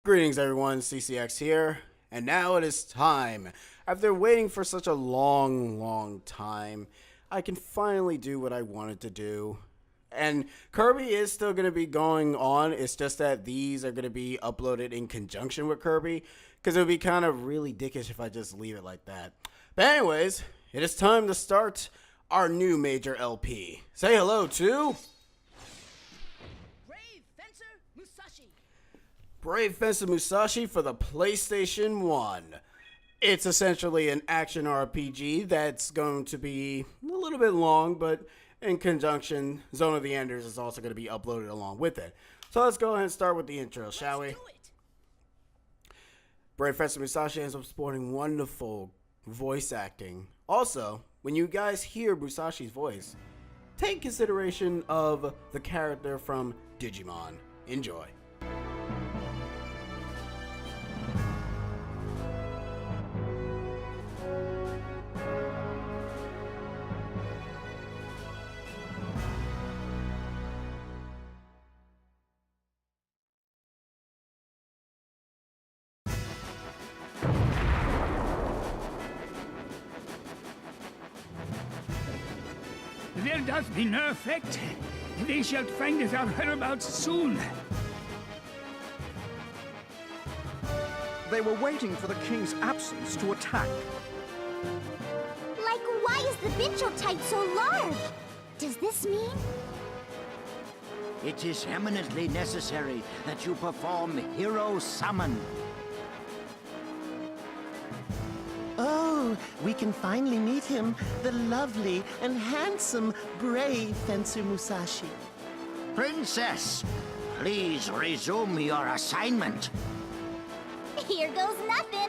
Greetings everyone, CCX here, and now it is time. After waiting for such a long time, I can finally do what I wanted to do. And Kirby is still going to be going on, it's just that these are going to be uploaded in conjunction with Kirby, because it would be kind of really dickish if I just leave it like that. But anyways, it is time to start our new major LP. Say hello to... Brave Fencer Musashi. Brave Fencer Musashi for the PlayStation 1. It's essentially an action RPG that's going to be a little bit long, but in conjunction, Zone of the Enders is also going to be uploaded along with it. So let's go ahead and start with the intro, shall we? Brave Fencer Musashi ends up sporting wonderful voice acting. Also, when you guys hear Musashi's voice, take consideration of the character from Digimon. Enjoy. There doth be no effect. They shall find us our whereabouts soon. They were waiting for the king's absence to attack. Like, why is the Bincho type so large? Does this mean? It is eminently necessary that you perform Hero Summon. Oh, we can finally meet him, the lovely and handsome Brave Fencer Musashi. Princess, please resume your assignment. Here goes nothing.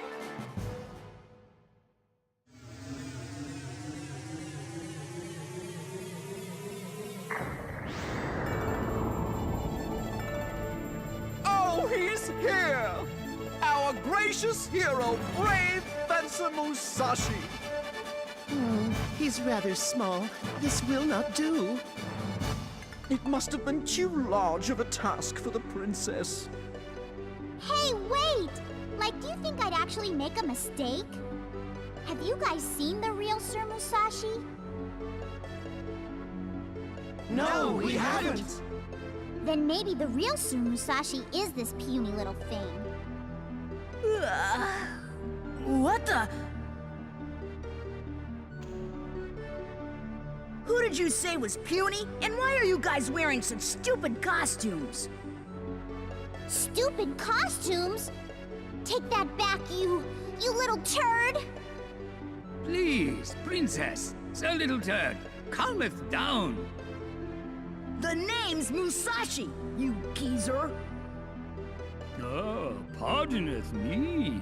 Oh, he's here! Our gracious hero, Brave Fencer Musashi! He's rather small. This will not do. It must have been too large of a task for the princess. Hey, wait! Like, do you think I'd actually make a mistake? Have you guys seen the real Sir Musashi? No, we haven't. Then maybe the real Sir Musashi is this puny little thing. What the? Who did you say was puny? And why are you guys wearing such stupid costumes? Stupid costumes? Take that back, you little turd! Please, Princess, Sir Little Turd, calmeth down. The name's Musashi, you geezer. Oh, pardoneth me.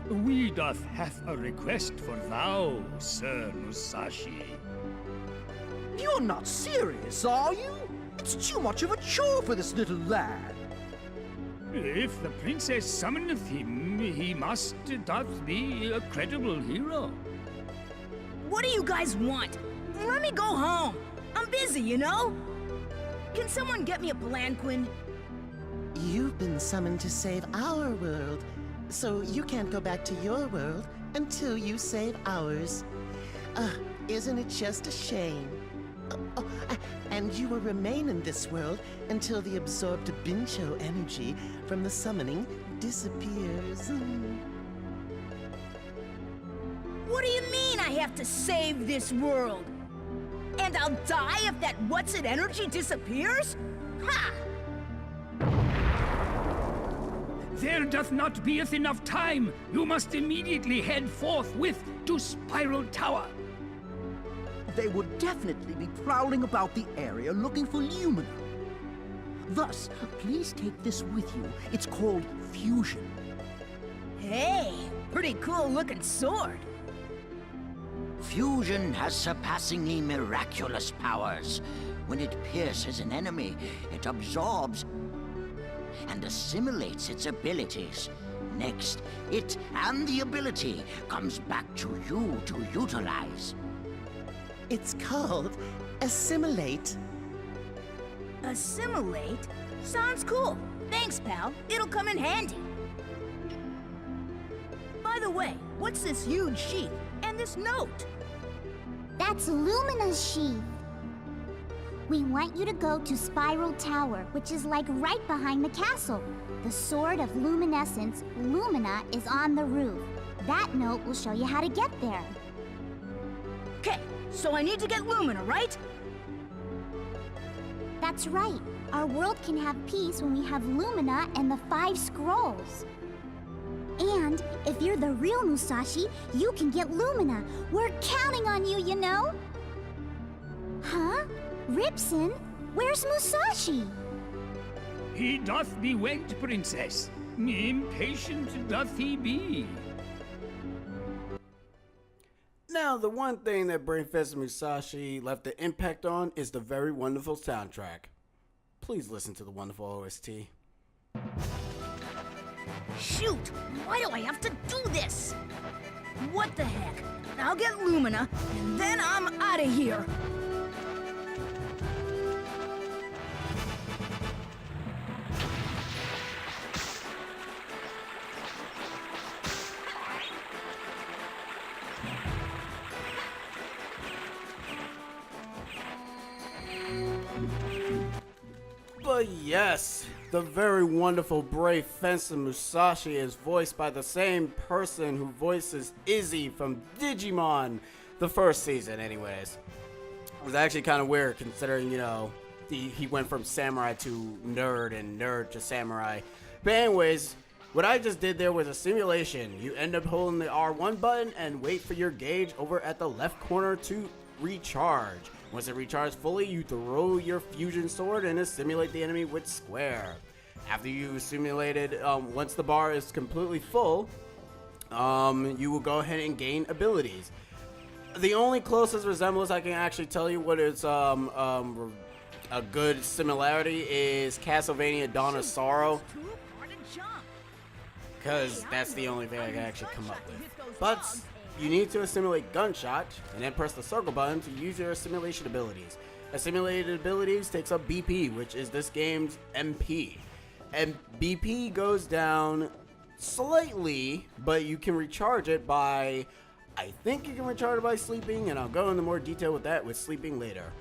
We doth have a request for thou, Sir Musashi. You're not serious, are you? It's too much of a chore for this little lad. If the princess summoneth him, he must doth be a credible hero. What do you guys want? Let me go home. I'm busy, you know? Can someone get me a palanquin? You've been summoned to save our world, so you can't go back to your world until you save ours. Isn't it just a shame? And you will remain in this world until the absorbed Bincho energy from the summoning disappears. What do you mean I have to save this world? And I'll die if that what's-it energy disappears? Ha! There doth not beeth enough time. You must immediately head forthwith to Spiral Tower. They would definitely be prowling about the area looking for Lumina. Thus, please take this with you. It's called Fusion. Hey, pretty cool looking sword. Fusion has surpassingly miraculous powers. When it pierces an enemy, it absorbs and assimilates its abilities. Next, it and the ability comes back to you to utilize. It's called Assimilate. Assimilate? Sounds cool. Thanks, pal. It'll come in handy. By the way, what's this huge sheath and this note? That's Lumina's sheath. We want you to go to Spiral Tower, which is like right behind the castle. The Sword of Luminescence, Lumina, is on the roof. That note will show you how to get there. Okay, so I need to get Lumina, right? That's right. Our world can have peace when we have Lumina and the 5 scrolls. And if you're the real Musashi, you can get Lumina. We're counting on you, you know? Huh? Ripson? Where's Musashi? He doth be wed, princess. Impatient doth he be. Now, the one thing that Brave Fencer Musashi left an impact on is the very wonderful soundtrack. Please listen to the wonderful OST. Shoot! Why do I have to do this? What the heck? I'll get Lumina, and then I'm out of here. But yes, the very wonderful Brave Fencer Musashi is voiced by the same person who voices Izzy from Digimon, the first season anyways. It was actually kind of weird considering, you know, he went from samurai to nerd and nerd to samurai. But anyways, what I just did there was a simulation. You end up holding the R1 button and wait for your gauge over at the left corner to recharge. Once it recharges fully, you throw your fusion sword and simulate the enemy with square. After you simulated, once the bar is completely full, you will go ahead and gain abilities. The only closest resemblance I can actually tell you what is a good similarity is Castlevania Dawn of Sorrow, because that's the only thing I can actually come up with. But you need to assimilate Gunshot, and then press the circle button to use your assimilation abilities. Assimilated abilities takes up BP, which is this game's MP. And BP goes down slightly, but you can recharge it by, I think you can recharge it by sleeping, and I'll go into more detail with that with sleeping later.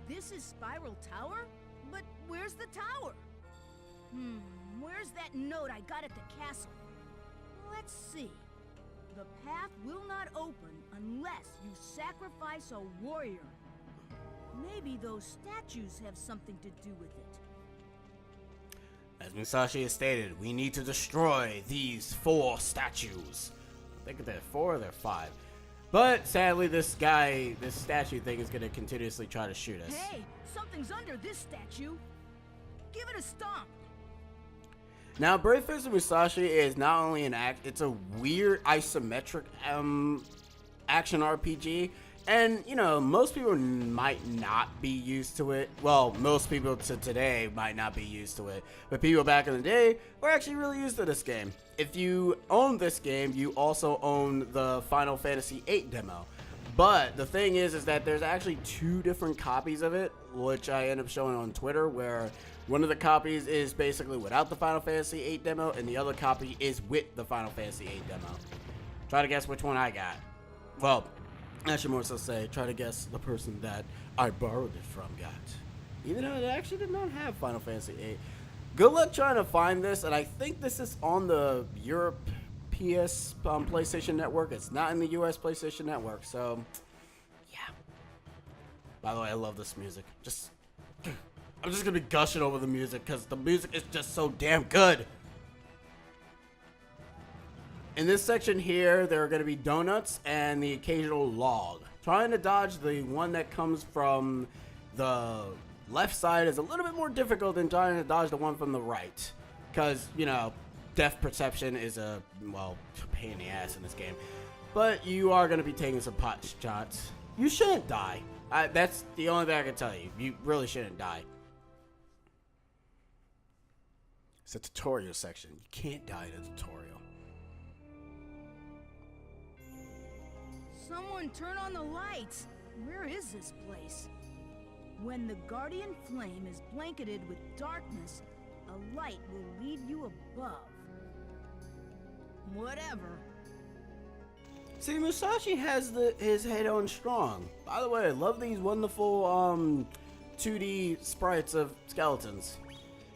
This is Spiral Tower? But where's the tower? Where's that note I got at the castle? Let's see. The path will not open unless you sacrifice a warrior. Maybe those statues have something to do with it. As Musashi has stated, we need to destroy these 4 statues. I think they're 4 or they're 5. But sadly, this statue thing is going to continuously try to shoot us. Hey, something's under this statue. Give it a stomp. Now, Brave Fencer Musashi is not only it's a weird isometric action RPG. And, you know, most people might not be used to it. Well, most people today might not be used to it. But people back in the day were actually really used to this game. If you own this game, you also own the Final Fantasy VIII demo. But the thing is that there's actually 2 different copies of it, which I end up showing on Twitter, where one of the copies is basically without the Final Fantasy VIII demo, and the other copy is with the Final Fantasy VIII demo. Try to guess which one I got. Well, I should more so say, try to guess the person that I borrowed it from got. Even though it actually did not have Final Fantasy VIII. Good luck trying to find this, and I think this is on the Europe PS PlayStation Network. It's not in the US PlayStation Network, so yeah. By the way, I love this music. I'm just gonna be gushing over the music because the music is just so damn good. In this section here, there are going to be donuts and the occasional log. Trying to dodge the one that comes from the left side is a little bit more difficult than trying to dodge the one from the right. Because, you know, depth perception is a, well, pain in the ass in this game. But you are going to be taking some pot shots. You shouldn't die. That's the only thing I can tell you. You really shouldn't die. It's a tutorial section. You can't die in a tutorial. Someone turn on the lights. Where is this place? When the guardian flame is blanketed with darkness, a light will lead you above. Whatever. See, Musashi has his head on strong. By the way, I love these wonderful 2D sprites of skeletons.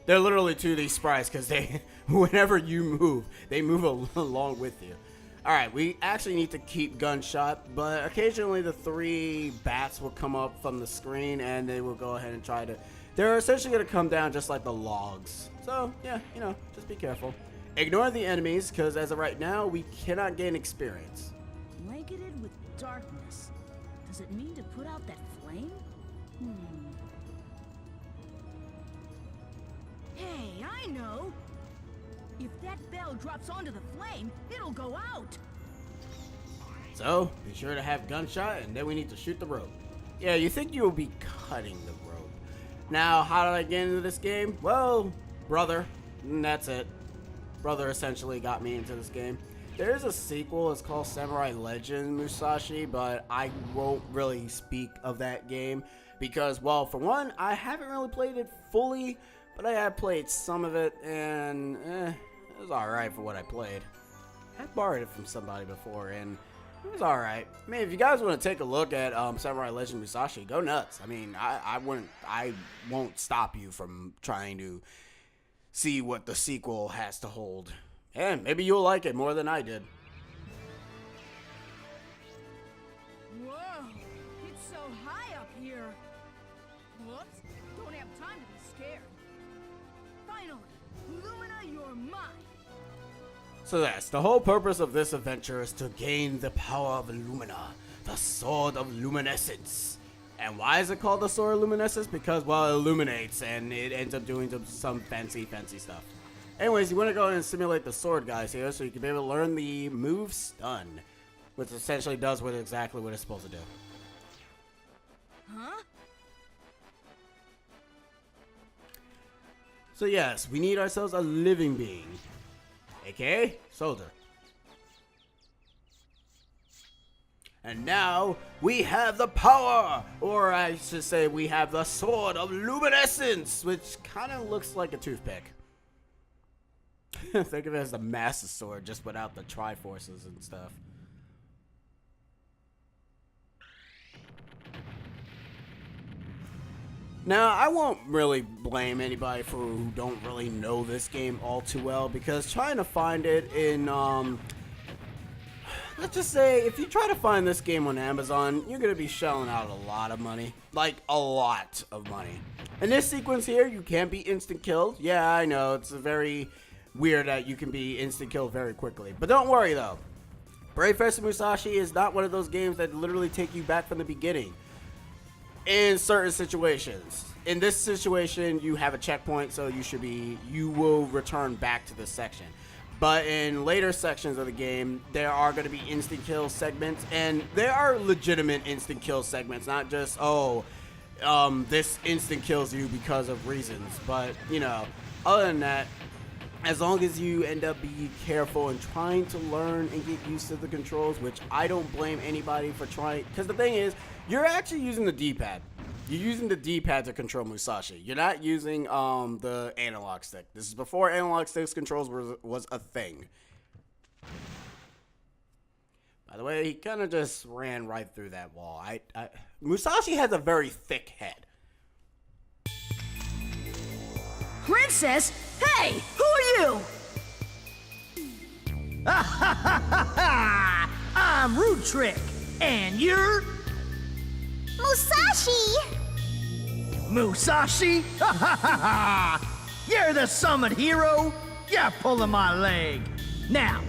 They're literally 2D sprites because they, whenever you move, they move along with you. Alright, we actually need to keep gunshot, but occasionally the 3 bats will come up from the screen and they will go ahead and try to... They're essentially going to come down just like the logs. So, yeah, you know, just be careful. Ignore the enemies, because as of right now, we cannot gain experience. Blanketed with darkness. Does it mean to put out that flame? Hey, I know! If that bell drops onto the flame, it'll go out! So, be sure to have gunshot, and then we need to shoot the rope. Yeah, you think you will be cutting the rope. Now, how did I get into this game? Well, brother. And that's it. Brother essentially got me into this game. There is a sequel, it's called Samurai Legend Musashi, but I won't really speak of that game because, well, for one, I haven't really played it fully, but I have played some of it, and it was alright for what I played. I borrowed it from somebody before, and it was alright. I mean, if you guys want to take a look at Samurai Legend Musashi, go nuts. I mean, I won't stop you from trying to see what the sequel has to hold. And maybe you'll like it more than I did. Whoa! It's so high up here! Whoops! Don't have time to be scared. Finally! Lumina, you're mine! So yes, the whole purpose of this adventure is to gain the power of Lumina, the Sword of Luminescence. And why is it called the Sword of Luminescence? Because, well, it illuminates and it ends up doing some fancy stuff. Anyways, you want to go ahead and simulate the sword guys here so you can be able to learn the move Stun, which essentially does exactly what it's supposed to do. Huh? So yes, we need ourselves a living being, aka soldier. And now we have the power, or I should say we have the Sword of Luminescence, which kind of looks like a toothpick. Think of it as the Master Sword, just without the Triforces and stuff. Now, I won't really blame anybody who don't really know this game all too well, because trying to find it in, let's just say, if you try to find this game on Amazon, you're going to be shelling out a lot of money. Like, a lot of money. In this sequence here, you can be instant killed. Yeah, I know, it's very weird that you can be instant killed very quickly. But don't worry, though. Brave Fencer Musashi is not one of those games that literally take you back from the beginning. In certain situations. In this situation, you have a checkpoint, so you will return back to this section. But in later sections of the game, there are going to be instant kill segments, and there are legitimate instant kill segments, not just, this instant kills you because of reasons. But, you know, other than that, as long as you end up being careful and trying to learn and get used to the controls, which I don't blame anybody for trying, because the thing is, you're actually using the D-pad. You're using the D-pad to control Musashi. You're not using the analog stick. This is before analog sticks controls was a thing. By the way, he kind of just ran right through that wall. Musashi has a very thick head. Princess? Hey! Who are you? I'm Root Trick, and you're Musashi! Musashi? You're the summit hero? You're pulling my leg. Now,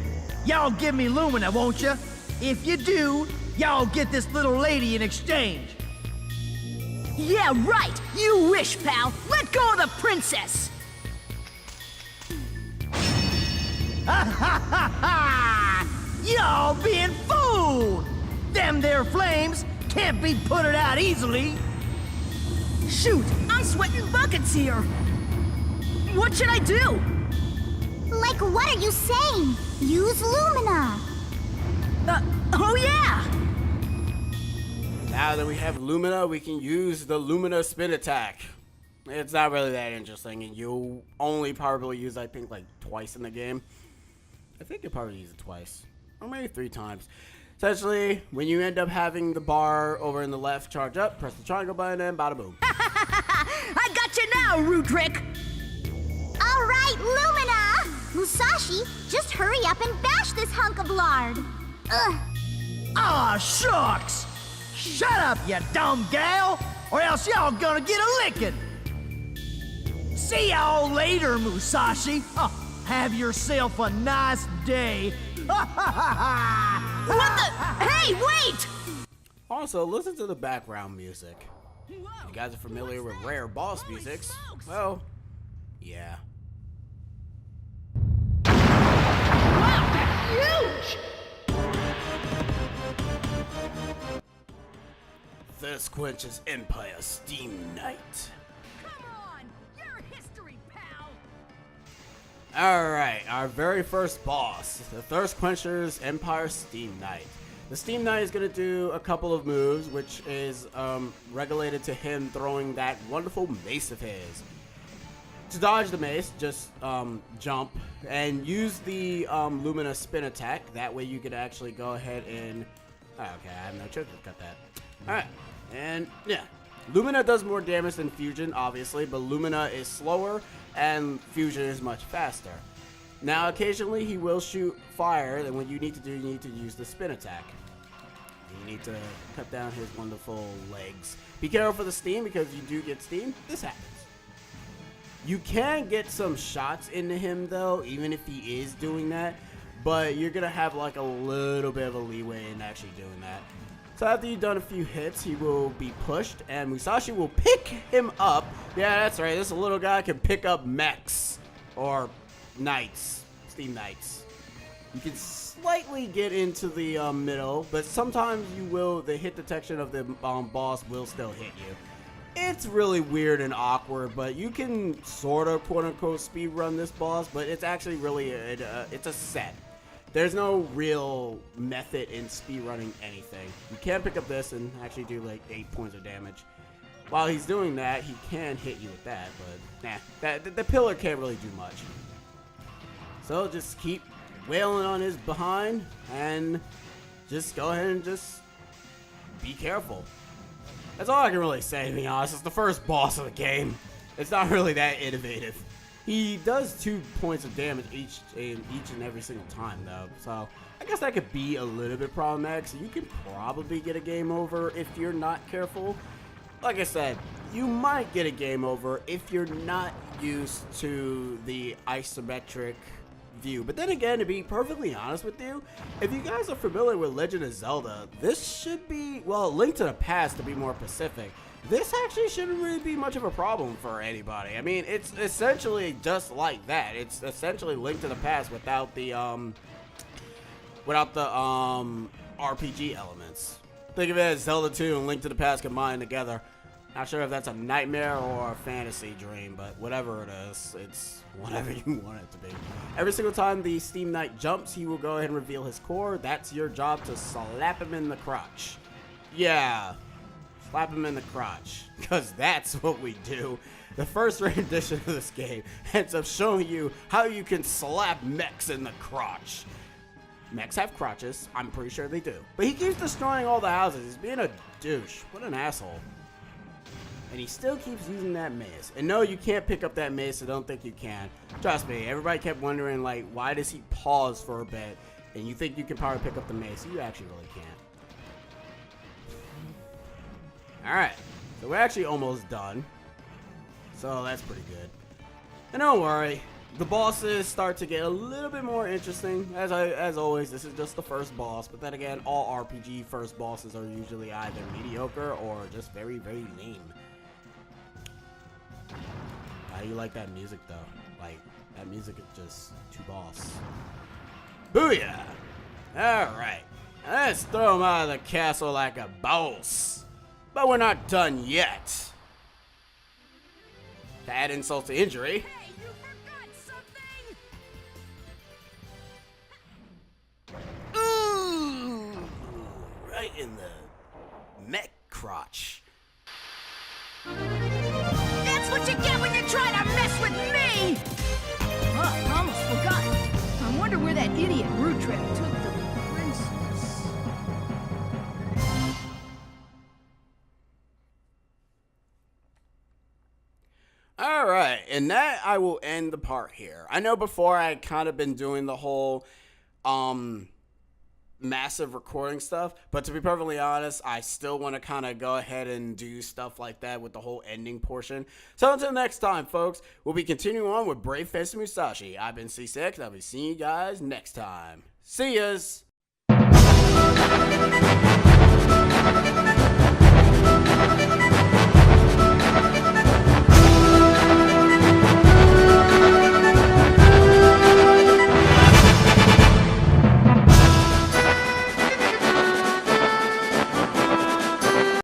y'all give me Lumina, won't you? If you do, y'all get this little lady in exchange. Yeah, right! You wish, pal! Let go of the princess! Y'all being fooled! Them there flames can't be put out easily. Shoot! I'm sweating buckets here! What should I do? Like, what are you saying? Use Lumina! Oh yeah! Now that we have Lumina, we can use the Lumina spin attack. It's not really that interesting, and you'll only probably use, I think, like twice in the game. I think you'll probably use it twice, or maybe 3 times. Essentially, when you end up having the bar over in the left charge up, press the triangle button and bada boom. I got you now, Rudrick! All right, Lumina! Musashi, just hurry up and bash this hunk of lard. Ugh. Aw, shucks! Shut up, you dumb gal, or else y'all gonna get a licking! See y'all later, Musashi! Oh, have yourself a nice day! What the? Hey, wait! Also, listen to the background music. If you guys are familiar with rare boss musics, well, yeah. Wow, that's huge! Thirstquencher Empire Steam Knight. Come on, you're history, pal! Alright, our very first boss, the Thirstquencher Empire Steam Knight. The Steam Knight is going to do a couple of moves, which is regulated to him throwing that wonderful mace of his. To dodge the mace, just jump and use the Lumina spin attack. That way you could actually go ahead and... Oh, okay, I have no choice to cut that. Alright, and yeah. Lumina does more damage than Fusion, obviously, but Lumina is slower and Fusion is much faster. Now, occasionally he will shoot fire, and what you need to do, you need to use the spin attack. You need to cut down his wonderful legs. Be careful for the steam, because you do get steam. This happens. You can get some shots into him, though, even if he is doing that, but you're going to have like a little bit of a leeway in actually doing that. So after you've done a few hits, he will be pushed, and Musashi will pick him up. Yeah, that's right. This little guy can pick up mechs, or knights, steam knights. You can slightly get into the middle, but sometimes you will. The hit detection of the boss will still hit you. It's really weird and awkward, but you can sort of quote-unquote speed run this boss, but it's actually really it's a set. There's no real method in speedrunning anything. You can pick up this and actually do like 8 points of damage. While he's doing that, he can hit you with that, but nah, the pillar can't really do much. So just keep wailing on his behind and just go ahead and just be careful. That's all I can really say, to be honest. It's the first boss of the game. It's not really that innovative. He does 2 points of damage each and every single time, though. So I guess that could be a little bit problematic. So you can probably get a game over if you're not careful. Like I said, you might get a game over if you're not used to the isometric view. But then again, to be perfectly honest with you, if you guys are familiar with Legend of Zelda, this should be, well, Link to the Past to be more specific. This actually shouldn't really be much of a problem for anybody. I mean, it's essentially just like that. It's essentially Link to the Past without the RPG elements. Think of it as Zelda 2 and Link to the Past combined together. Not sure if that's a nightmare or a fantasy dream, but whatever it is, it's whatever you want it to be. Every single time the Steam Knight jumps, he will go ahead and reveal his core. That's your job, to slap him in the crotch. Yeah. Slap him in the crotch, because that's what we do. The first rendition of this game ends up showing you how you can slap mechs in the crotch. Mechs have crotches, I'm pretty sure they do. But he keeps destroying all the houses. He's being a douche. What an asshole. And he still keeps using that mace. And no, you can't pick up that mace, so don't think you can. Trust me, everybody kept wondering, like, why does he pause for a bit? And you think you can probably pick up the mace. You actually really can't. Alright, so we're actually almost done. So that's pretty good. And don't worry, the bosses start to get a little bit more interesting. As always, this is just the first boss. But then again, all RPG first bosses are usually either mediocre or just very, very lame. How do you like that music, though? Like, that music is just too boss. Booyah! Alright, let's throw him out of the castle like a boss. But we're not done yet. To add insult to injury. Hey, you forgot something! Ooh, right in the mech crotch. That's what you get when you try to mess with me! Oh, I almost forgot. I wonder where that idiot root trap took the princess. Alright, and that I will end the part here. I know before I had kind of been doing the whole massive recording stuff, but to be perfectly honest, I still want to kind of go ahead and do stuff like that with the whole ending portion. So until next time, folks, we'll be continuing on with Brave Fencer Musashi. I've been C6, I'll be seeing you guys next time. See yas!